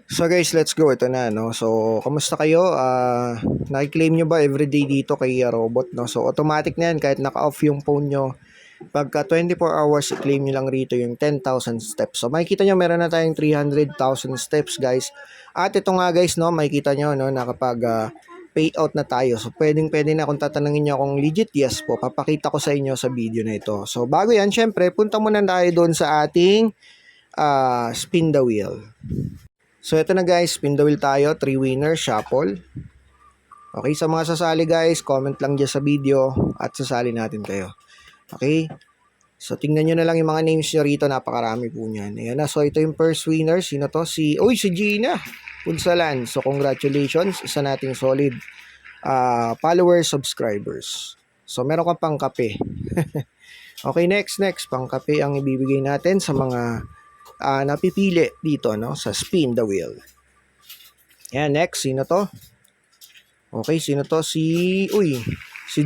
So guys, let's go. Ito na, no? So, kamusta kayo? Naki-claim nyo ba everyday dito kay Robot, no? So, automatic na yan kahit naka-off yung phone nyo. Pagka 24 hours, i-claim nyo lang rito yung 10,000 steps. So, makikita nyo meron na tayong 300,000 steps, guys. At ito nga, guys, no? Makikita nyo, no? Na kapag paid out na tayo. So, pwede na kung tatanungin nyo kung legit, yes po. Papakita ko sa inyo sa video na ito. So, bago yan, syempre, punta muna tayo doon sa ating spin the wheel. So, ito na guys, spin the wheel tayo, 3 winner, shuffle. Okay, sa mga sasali guys, comment lang dyan sa video at sasali natin kayo. Okay, so tingnan nyo na lang yung mga names nyo rito, napakarami po nyan. Ayan na, so ito yung first winner, sino to? Si Gina Punsalan. So, congratulations, isa nating solid followers, subscribers. So, meron ka pang kape. Okay, next, pang kape ang ibibigay natin sa mga napipili dito, no, sa spin the wheel. Ayan, next, sino to? Okay, sino to? Si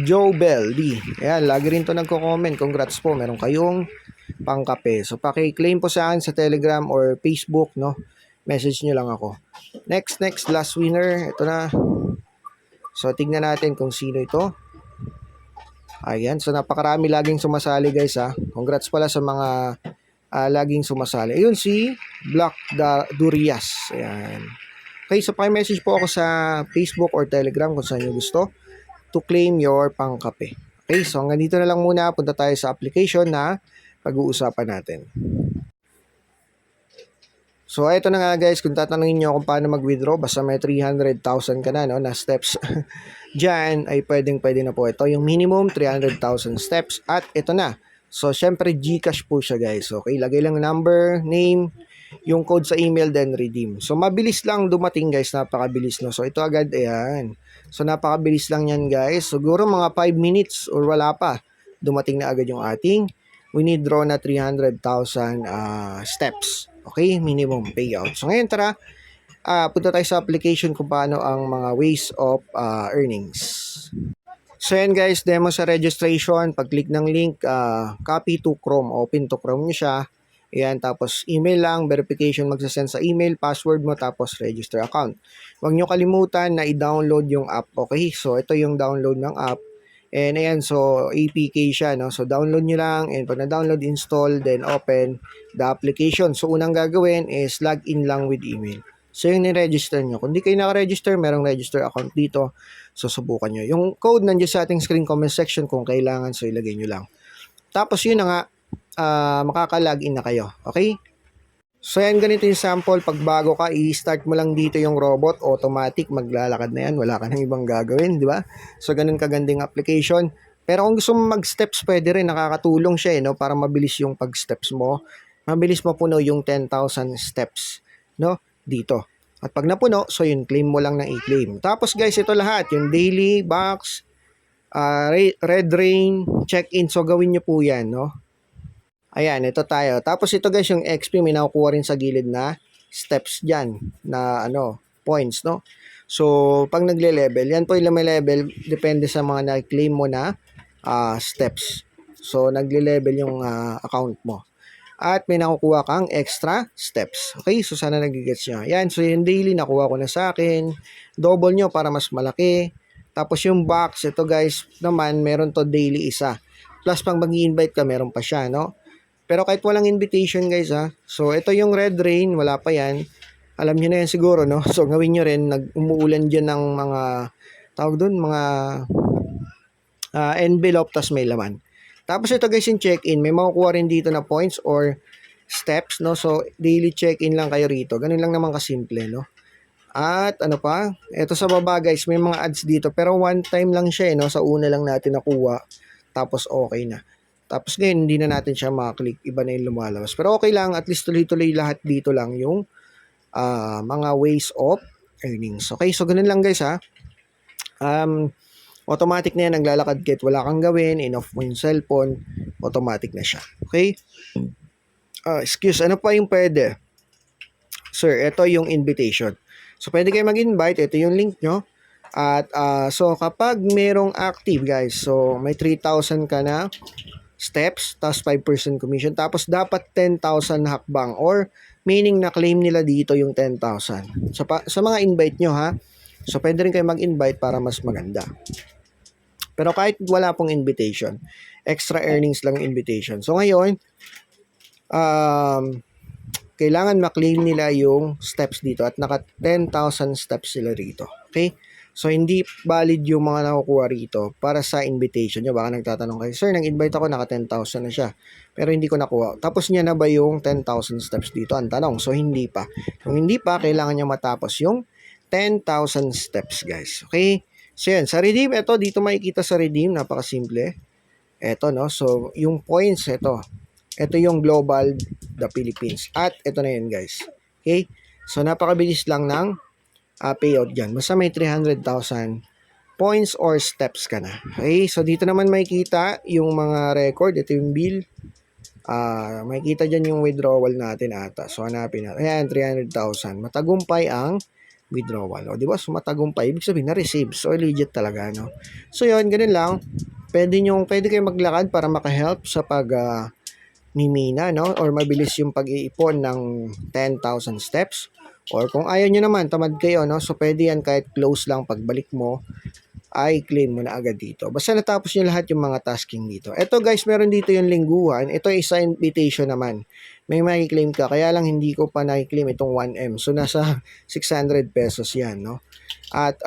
Joe Bell D. Ayan, lagi rin to nagko-comment. Congrats po, meron kayong pangkape. So, paki-claim po sa akin sa Telegram or Facebook, no? Message nyo lang ako. Next, last winner. Ito na. So, tignan natin kung sino ito. Ayan, so napakarami laging sumasali guys ha. Congrats pala sa mga laging sumasali. Ayun si Black Durias. Ayan. Okay, so paki-message po ako sa Facebook or Telegram kung saan nyo gusto to claim your pangkape. Okay, so hanggang dito na lang muna. Punta tayo sa application na pag-uusapan natin. So, ito na nga guys, kung tatanungin nyo kung paano mag-withdraw, basta may 300,000 ka na, no, na steps dyan, ay pwede na po. Ito yung minimum, 300,000 steps. At ito na. So, syempre, GCash po siya guys. Okay, lagay lang number, name, yung code sa email, then redeem. So, mabilis lang dumating guys, napakabilis, no. So, ito agad, ayan. So, napakabilis lang yan guys. Siguro mga 5 minutes or wala pa, dumating na agad yung ating withdraw na 300,000 steps. Okay, minimum payout. So, ngayon tara, punta tayo sa application kung paano ang mga ways of earnings. So yan guys, demo sa registration, pag-click ng link, copy to Chrome, open to Chrome nyo siya. Ayan, tapos email lang, verification magsasend sa email, password mo, tapos register account. Huwag nyo kalimutan na i-download yung app, okay? So ito yung download ng app. And ayan, so APK siya, no? So download nyo lang, and pag na-download, install, then open the application. So unang gagawin is log in lang with email. So yung ni-register nyo. Kung di kayo naka-register, merong register account dito. So subukan nyo. Yung code nandiyan sa ating screen comment section kung kailangan, so ilagay nyo lang. Tapos yun na nga, makaka-login na kayo. Okay? So yan, ganito yung sample. Pag bago ka, i-start mo lang dito yung robot, automatic, maglalakad na yan. Wala ka nang ibang gagawin, di ba? So ganun kagandang application. Pero kung gusto mo mag-steps, pwede rin, nakakatulong siya, no? Para mabilis yung pag-steps mo. Mabilis mapuno yung 10,000 steps, no? Dito. At pag napuno, so yun, claim mo lang ng i-claim. Tapos guys, ito lahat, yung daily, box, red rain, check-in. So gawin nyo po yan, no? Ayan, ito tayo. Tapos ito guys, yung XP, may nakukuha rin sa gilid na steps dyan, na points, no? So, pag nagle-level, yan po yung may level, depende sa mga na-claim mo na steps. So, nagle-level yung account mo. At may nakukuha kang extra steps. Okay, so sana nagigets nyo. Yan, so yung daily, nakuha ko na sa akin. Double nyo para mas malaki. Tapos yung box, ito guys, naman, meron to daily isa. Plus, pang mag-i-invite ka, meron pa siya, no? Pero kahit walang invitation guys so ito yung red rain, wala pa yan. Alam niyo na yan siguro, no? So gawin niyo rin, umuulan diyan ng mga, tawag doon, mga envelope, tas may laman. Tapos ito guys yung check-in, may makukuha rin dito na points or steps, no? So daily check-in lang kayo rito. Ganun lang naman kasimple, no? At ano pa? Ito sa baba guys, may mga ads dito, pero one time lang siya, no? Sa una lang natin nakuha, tapos okay na. Tapos ngayon, hindi na natin siya makaklik. Iba na yung lumalabas. Pero okay lang. At least tuloy-tuloy lahat dito lang yung mga ways of earnings. Okay, so ganun lang guys automatic na yan. Naglalakad kahit wala kang gawin. In-off mo yung cellphone. Automatic na siya. Okay? Excuse, ano pa yung pwede? Sir, ito yung invitation. So, pwede kayo mag-invite. Ito yung link nyo. At so, kapag merong active guys, so may 3,000 ka na steps, tapos 5% commission, tapos dapat 10,000 hakbang or Meaning na claim nila dito yung 10,000. Sa mga invite nyo ha. So pwede rin kayo mag-invite para mas maganda. Pero kahit wala pong invitation, extra earnings lang yung invitation. So ngayon, kailangan maklaim nila yung steps dito at naka 10,000 steps sila rito. Okay? So, hindi valid yung mga nakukuha rito para sa invitation nyo. Baka nagtatanong kayo, sir, nag-invite ako, naka 10,000 na siya. Pero hindi ko nakuha. Tapos niya na ba yung 10,000 steps dito? Ang tanong. So, hindi pa. Kung hindi pa, kailangan niya matapos yung 10,000 steps, guys. Okay? So, yan. Sa redeem, ito, dito makikita sa redeem. Napakasimple. Ito, no? So, yung points, ito yung global, the Philippines. At ito na yun, guys. Okay? So, napakabilis lang ng payout dyan. Basta may 300,000 points or steps ka na. Okay? So, dito naman makikita yung mga record. Ito yung bill. Makikita dyan yung withdrawal natin ata. So, hanapin natin. Ayan, 300,000. Matagumpay ang withdrawal. O, di ba? So, matagumpay. Ibig sabihin, na-receive. So, legit talaga, no? So, yun, ganun lang. Pwede kayo maglakad para makahelp sa mimina, no? Or mabilis yung pag-iipon ng 10,000 steps. Or kung ayaw nyo naman, tamad kayo, no? So, pwede yan kahit close lang pagbalik mo, ay claim mo na agad dito. Basta natapos nyo lahat yung mga tasking dito. Ito guys, meron dito yung lingguhan. Ito isa invitation naman. May makiklaim ka. Kaya lang hindi ko pa nakiklaim itong 1M. So, nasa 600 pesos yan, no? At,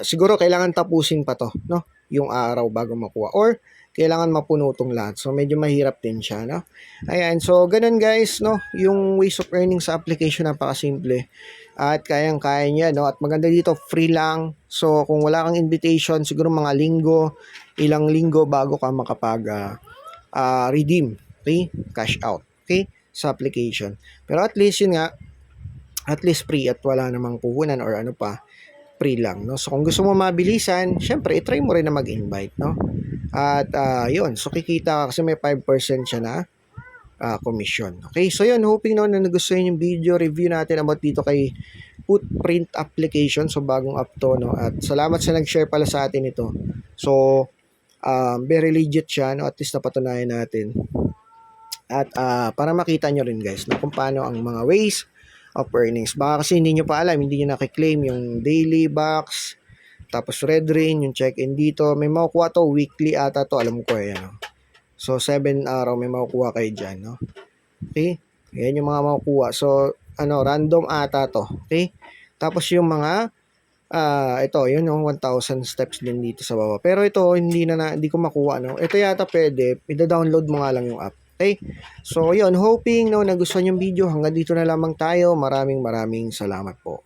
siguro kailangan tapusin pa to, no? Yung araw bago makuha. Or, kailangan mapuno tong lahat. So, medyo mahirap din siya, no? Ayan. So, ganun guys, no? Yung ways of earning sa application, napakasimple. At kayang-kaya niya, no? At maganda dito, free lang. So, kung wala kang invitation, siguro mga ilang linggo bago ka redeem. Okay? Cash out. Okay? Sa application. Pero at least, yun nga, at least free at wala namang puhunan or ano pa, free lang, no? So, kung gusto mo mabilisan, syempre, itry mo rin na mag-invite, no? At, yun. So, kikita ka kasi may 5% siya na commission. Okay? So, yun. Hoping na nagustuhan yung video review natin about dito kay Footprint application. So, bagong app to, no? At salamat sa nag-share pala sa atin ito. So, very legit siya, no? At least napatunayan natin. At, para makita nyo rin, guys, no? Kung paano ang mga ways of earnings. Baka kasi hindi nyo pa alam, hindi nyo nakiklaim yung daily box, tapos red rain, yung check-in dito. May makukuha to, weekly ata to, alam ko yan. No? So, 7 araw may makukuha kayo dyan. No? Okay? Yan yung mga makukuha. So, random ata to. Okay? Tapos yung mga, ito, yun yung 1,000 steps din dito sa baba. Pero ito, hindi ko makuha. No? Ito yata pwede, ida-download mo nga lang yung app. Okay? So, yun, hoping nagustuhan yung video. Hanggang dito na lamang tayo. Maraming salamat po.